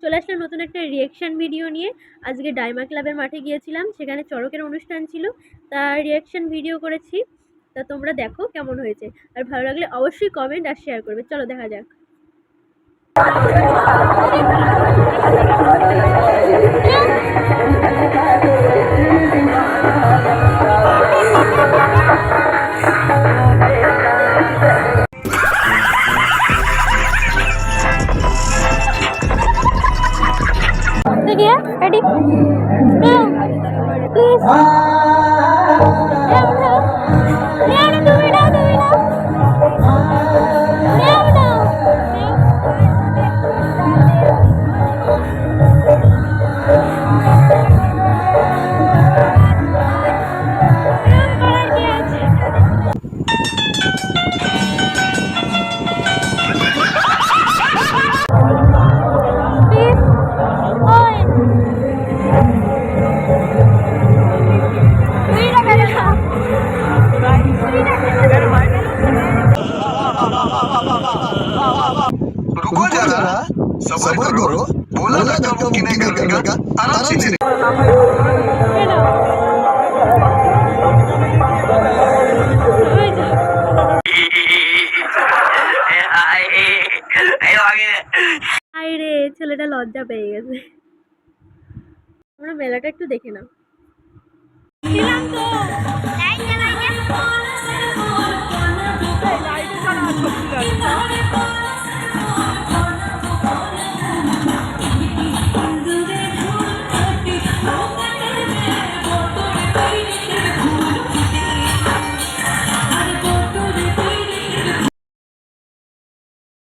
চলে আসলাম নতুন একটা রিঅ্যাকশন ভিডিও নিয়ে। আজকে ডাইমা ক্লাবের মাঠে গিয়েছিলাম, সেখানে চড়কের অনুষ্ঠান ছিল, তার রিঅ্যাকশন ভিডিও করেছি। তা তোমরা দেখো কেমন হয়েছে, আর ভালো লাগলে অবশ্যই কমেন্ট আর শেয়ার করবে। চলো দেখা যাক। Ready? Go! Please! रुको जरा, सबर करो। बोला ना कम किने का आराम से ले। আরে ছেলেটা লজ্জা পেয়ে গেছে। আমরা মেলাটা একটু দেখে নাও। লাইটে